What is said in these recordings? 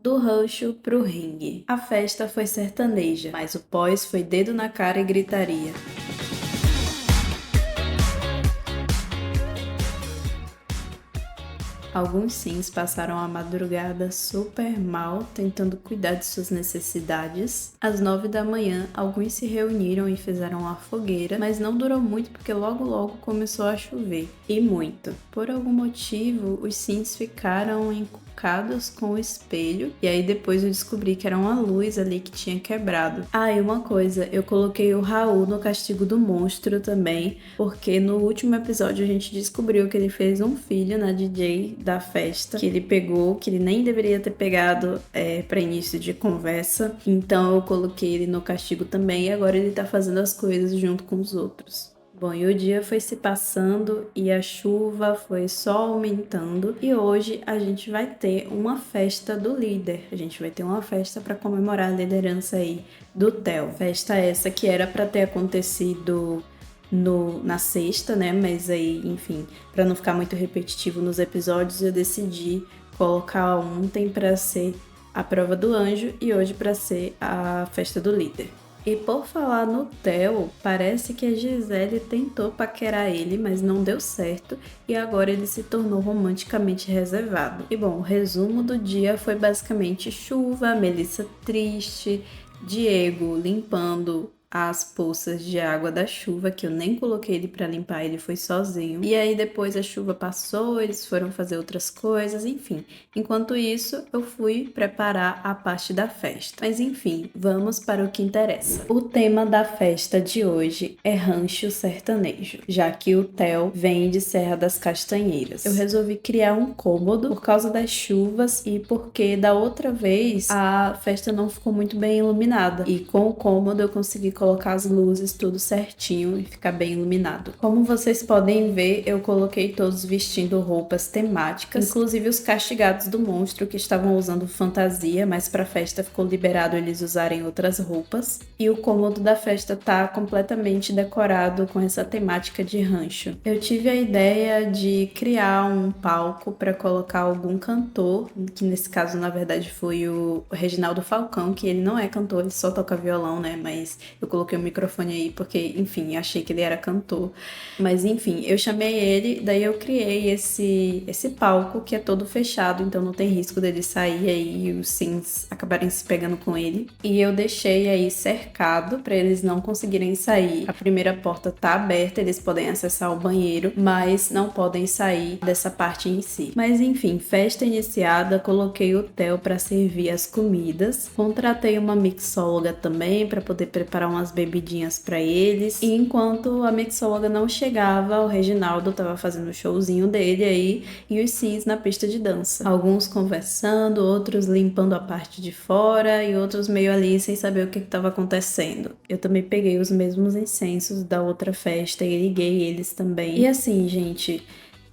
Do rancho pro ringue. A festa foi sertaneja, mas o pós foi dedo na cara e gritaria. Alguns sims passaram a madrugada super mal, tentando cuidar de suas necessidades. Às 9 da manhã, alguns se reuniram e fizeram uma fogueira, mas não durou muito porque logo começou a chover. E muito. Por algum motivo, os sims ficaram encucados com o espelho, e aí depois eu descobri que era uma luz ali que tinha quebrado. Ah, e uma coisa, eu coloquei o Raul no castigo do monstro também, porque no último episódio a gente descobriu que ele fez um filho na DJ da festa, que ele pegou, que ele nem deveria ter pegado para início de conversa. Então eu coloquei ele no castigo também e agora ele tá fazendo as coisas junto com os outros. Bom, e o dia foi se passando e a chuva foi só aumentando e hoje a gente vai ter uma festa do líder. A gente vai ter uma festa para comemorar a liderança aí do Theo. Festa essa que era para ter acontecido na sexta, né? Mas aí, enfim, para não ficar muito repetitivo nos episódios, eu decidi colocar ontem para ser a prova do anjo e hoje para ser a festa do líder. E por falar no Theo, parece que a Gisele tentou paquerar ele, mas não deu certo e agora ele se tornou romanticamente reservado. E bom, o resumo do dia foi basicamente chuva, Melissa triste, Diego limpando as poças de água da chuva, que eu nem coloquei ele pra limpar, ele foi sozinho. E aí depois a chuva passou, eles foram fazer outras coisas, enfim. Enquanto isso, eu fui preparar a parte da festa. Mas enfim, vamos para o que interessa. O tema da festa de hoje é rancho sertanejo, já que o Theo vem de Serra das Castanheiras. Eu resolvi criar um cômodo por causa das chuvas e porque da outra vez a festa não ficou muito bem iluminada. E com o cômodo eu consegui colocar as luzes tudo certinho e ficar bem iluminado. Como vocês podem ver, eu coloquei todos vestindo roupas temáticas, inclusive os castigados do monstro que estavam usando fantasia, mas pra festa ficou liberado eles usarem outras roupas. E o cômodo da festa tá completamente decorado com essa temática de rancho. Eu tive a ideia de criar um palco para colocar algum cantor, que nesse caso na verdade foi o Reginaldo Falcão, que ele não é cantor, ele só toca violão, né? Mas eu coloquei o microfone aí porque, enfim, achei que ele era cantor. Mas enfim, eu chamei ele, daí eu criei esse palco que é todo fechado, então não tem risco dele sair aí e os sims acabarem se pegando com ele. E eu deixei aí cercado para eles não conseguirem sair. A primeira porta tá aberta, eles podem acessar o banheiro, mas não podem sair dessa parte em si. Mas enfim, festa iniciada, coloquei o Theo para servir as comidas. Contratei uma mixóloga também para poder preparar umas bebidinhas para eles. E enquanto a mixóloga não chegava, o Reginaldo tava fazendo o showzinho dele aí e os sims na pista de dança. Alguns conversando, outros limpando a parte de fora e outros meio ali sem saber o que estava acontecendo. Eu também peguei os mesmos incensos da outra festa e liguei eles também. E assim, gente,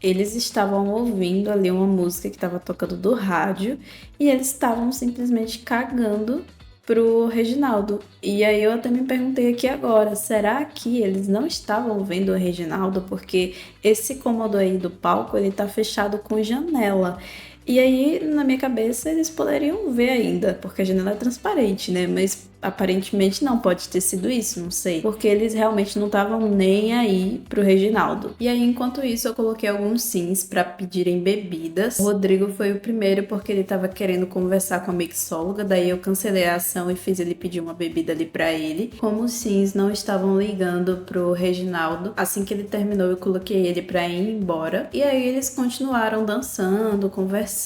eles estavam ouvindo ali uma música que estava tocando do rádio e eles estavam simplesmente cagando pro Reginaldo. E aí eu até me perguntei aqui agora, será que eles não estavam vendo o Reginaldo? Porque esse cômodo aí do palco, ele tá fechado com janela. E aí, na minha cabeça, eles poderiam ver ainda, porque a janela é transparente, né? Mas aparentemente não pode ter sido isso, não sei. Porque eles realmente não estavam nem aí pro Reginaldo. E aí, enquanto isso, eu coloquei alguns sims pra pedirem bebidas. O Rodrigo foi o primeiro porque ele tava querendo conversar com a mixóloga, daí eu cancelei a ação e fiz ele pedir uma bebida ali pra ele. Como os sims não estavam ligando pro Reginaldo, assim que ele terminou, eu coloquei ele pra ir embora. E aí eles continuaram dançando, conversando.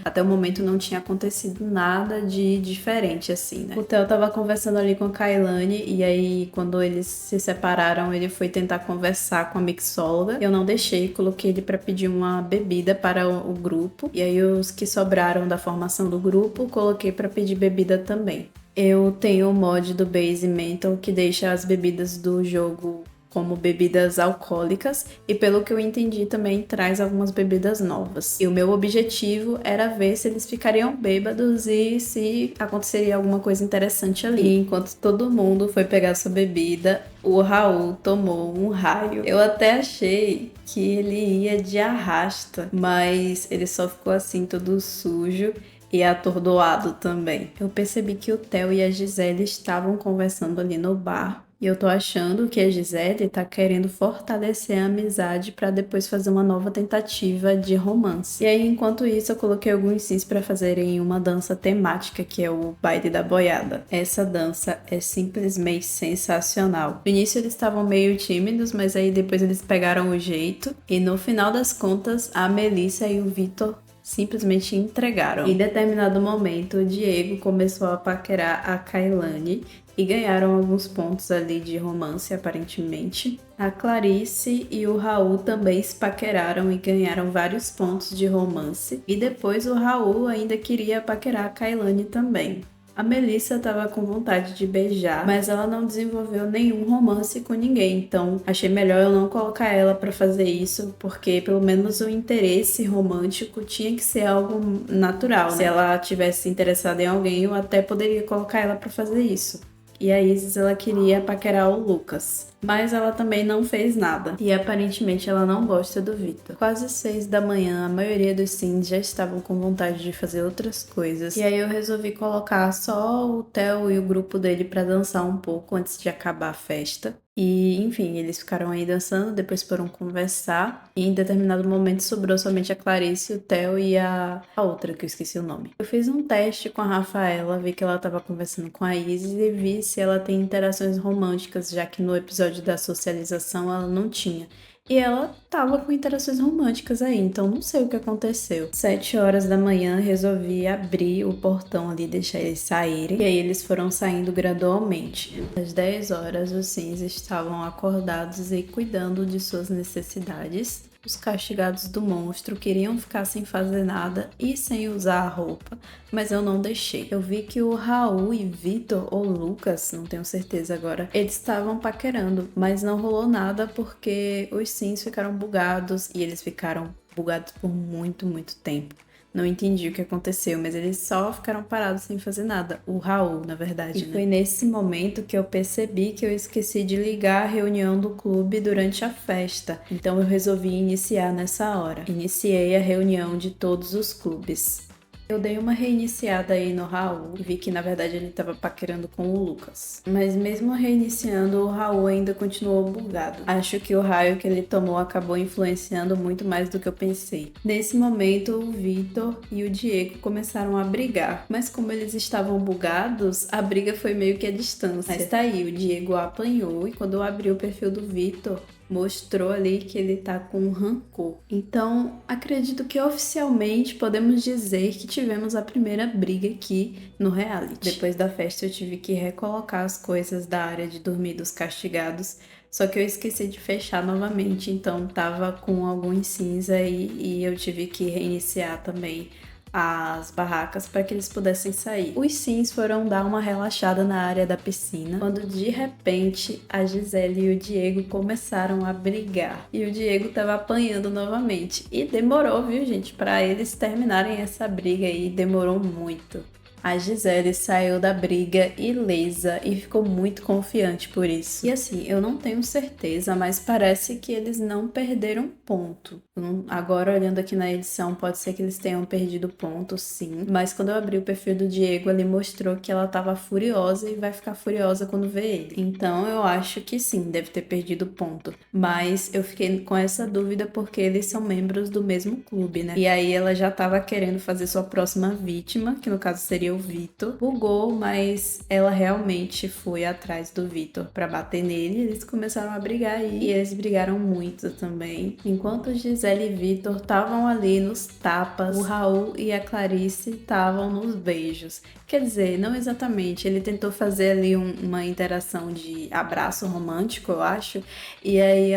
Até o momento não tinha acontecido nada de diferente assim, né? O Theo tava conversando ali com a Kailane e aí quando eles se separaram, ele foi tentar conversar com a mixóloga. Eu não deixei, coloquei ele pra pedir uma bebida para o grupo. E aí os que sobraram da formação do grupo, coloquei pra pedir bebida também. Eu tenho o mod do Base Mental que deixa as bebidas do jogo como bebidas alcoólicas e pelo que eu entendi também traz algumas bebidas novas. E o meu objetivo era ver se eles ficariam bêbados e se aconteceria alguma coisa interessante ali. E enquanto todo mundo foi pegar sua bebida, o Raul tomou um raio. Eu até achei que ele ia de arrasta, mas ele só ficou assim todo sujo. e atordoado também. Eu percebi que o Theo e a Gisele estavam conversando ali no bar. E eu tô achando que a Gisele tá querendo fortalecer a amizade pra depois fazer uma nova tentativa de romance. E aí, enquanto isso, eu coloquei alguns sims pra fazerem uma dança temática, que é o baile da boiada. Essa dança é simplesmente sensacional. No início eles estavam meio tímidos, mas aí depois eles pegaram o jeito. E no final das contas, a Melissa e o Vitor simplesmente entregaram. Em determinado momento, o Diego começou a paquerar a Kailane e ganharam alguns pontos ali de romance, aparentemente. A Clarice e o Raul também se paqueraram e ganharam vários pontos de romance. E depois o Raul ainda queria paquerar a Kailane também. A Melissa estava com vontade de beijar, mas ela não desenvolveu nenhum romance com ninguém, então achei melhor eu não colocar ela para fazer isso, porque pelo menos o interesse romântico tinha que ser algo natural, né? Se ela tivesse interessada em alguém, eu até poderia colocar ela para fazer isso. E a Isis, ela queria paquerar o Lucas, mas ela também não fez nada. E aparentemente ela não gosta do Vitor. Quase 6 da manhã, a maioria dos sims já estavam com vontade de fazer outras coisas. E aí eu resolvi colocar só o Theo e o grupo dele pra dançar um pouco antes de acabar a festa. E, enfim, eles ficaram aí dançando, depois foram conversar. E em determinado momento sobrou somente a Clarice, o Theo e a outra, que eu esqueci o nome. Eu fiz um teste com a Rafaela, vi que ela tava conversando com a Isis e vi se ela tem interações românticas, já que no episódio da socialização ela não tinha. E ela tava com interações românticas aí, então não sei o que aconteceu. 7 horas da manhã, resolvi abrir o portão ali, deixar eles saírem. E aí eles foram saindo gradualmente. Às 10 horas, os sims estavam acordados e cuidando de suas necessidades. Os castigados do monstro queriam ficar sem fazer nada e sem usar a roupa, mas eu não deixei. Eu vi que o Raul e Vitor, ou Lucas, não tenho certeza agora, eles estavam paquerando, mas não rolou nada porque os sims ficaram bugados e eles ficaram bugados por muito, muito tempo. Não entendi o que aconteceu, mas eles só ficaram parados sem fazer nada. O Raul, na verdade. E foi nesse momento que eu percebi que eu esqueci de ligar a reunião do clube durante a festa. Então eu resolvi iniciar nessa hora. Iniciei a reunião de todos os clubes. Eu dei uma reiniciada aí no Raul e vi que na verdade ele estava paquerando com o Lucas. Mas mesmo reiniciando, o Raul ainda continuou bugado. Acho que o raio que ele tomou acabou influenciando muito mais do que eu pensei. Nesse momento, o Vitor e o Diego começaram a brigar. Mas como eles estavam bugados, a briga foi meio que à distância. Mas tá aí, o Diego apanhou e quando eu abri o perfil do Vitor, mostrou ali que ele tá com rancor. Então, acredito que oficialmente podemos dizer que tivemos a primeira briga aqui no reality. Depois da festa eu tive que recolocar as coisas da área de dormir dos castigados, só que eu esqueci de fechar novamente, então tava com alguns cinza aí e eu tive que reiniciar também as barracas para que eles pudessem sair. Os sims foram dar uma relaxada na área da piscina, quando de repente a Gisele e o Diego começaram a brigar. E o Diego tava apanhando novamente. E demorou, viu, gente? Para eles terminarem essa briga aí, demorou muito. A Gisele saiu da briga ilesa e ficou muito confiante por isso. E assim, eu não tenho certeza, mas parece que eles não perderam ponto. Agora, olhando aqui na edição, pode ser que eles tenham perdido ponto, sim. Mas quando eu abri o perfil do Diego, ele mostrou que ela tava furiosa e vai ficar furiosa quando vê ele. Então, eu acho que sim, deve ter perdido ponto. Mas eu fiquei com essa dúvida porque eles são membros do mesmo clube, né? E aí ela já tava querendo fazer sua próxima vítima, que no caso seria o Vitor. Bugou, mas ela realmente foi atrás do Vitor pra bater nele. Eles começaram a brigar aí e eles brigaram muito também. Enquanto Gisele e Vitor estavam ali nos tapas, o Raul e a Clarice estavam nos beijos. Quer dizer, não exatamente. Ele tentou fazer ali uma interação de abraço romântico, eu acho. E aí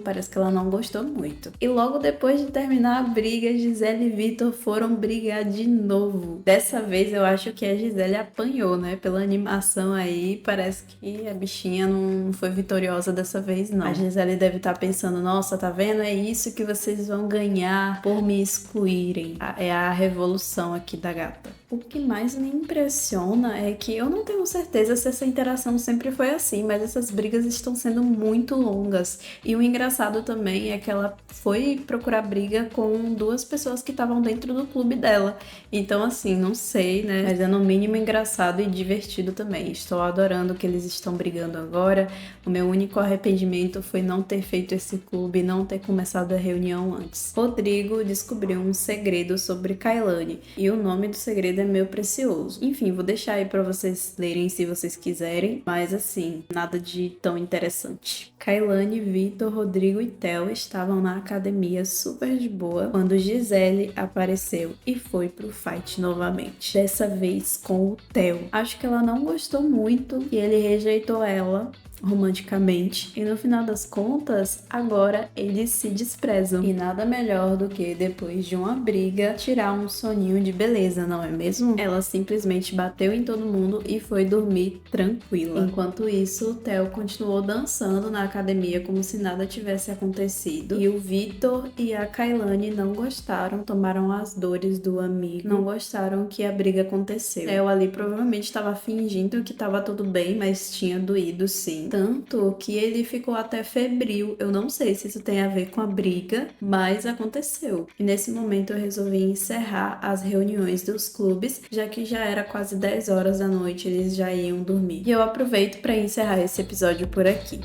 parece que ela não gostou muito. E logo depois de terminar a briga, Gisele e Vitor foram brigar de novo. Dessa vez eu acho que a Gisele apanhou, né? Pela animação aí, parece que a bichinha não foi vitoriosa dessa vez, não. A Gisele deve estar pensando, nossa, tá vendo? É isso que vocês vão ganhar por me excluírem. É a revolução aqui da gata. O que mais me impressiona é que eu não tenho certeza se essa interação sempre foi assim, mas essas brigas estão sendo muito longas. E o engraçado também é que ela foi procurar briga com duas pessoas que estavam dentro do clube dela. Então, assim, não sei, né? Mas é no mínimo engraçado e divertido também. Estou adorando que eles estão brigando agora. O meu único arrependimento foi não ter feito esse clube, não ter começado a reunião antes. Rodrigo descobriu um segredo sobre Kailane e o nome do segredo é Meu Precioso. Enfim, vou deixar aí pra vocês lerem se vocês quiserem, mas assim, nada de tão interessante. Kailane, Vitor, Rodrigo e Theo estavam na academia super de boa quando Gisele apareceu e foi pro fight novamente. Dessa vez com o Theo. Acho que ela não gostou muito e ele rejeitou ela romanticamente, e no final das contas, agora eles se desprezam. E nada melhor do que, depois de uma briga, tirar um soninho de beleza, não é mesmo? Ela simplesmente bateu em todo mundo e foi dormir tranquila. Enquanto isso, o Theo continuou dançando na academia como se nada tivesse acontecido. E o Vitor e a Kailane não gostaram, tomaram as dores do amigo, não gostaram que a briga aconteceu. Theo ali provavelmente estava fingindo que estava tudo bem, mas tinha doído sim. Tanto que ele ficou até febril. Eu não sei se isso tem a ver com a briga, mas aconteceu. E nesse momento eu resolvi encerrar as reuniões dos clubes, já que já era quase 10 horas da noite, eles já iam dormir. E eu aproveito para encerrar esse episódio por aqui.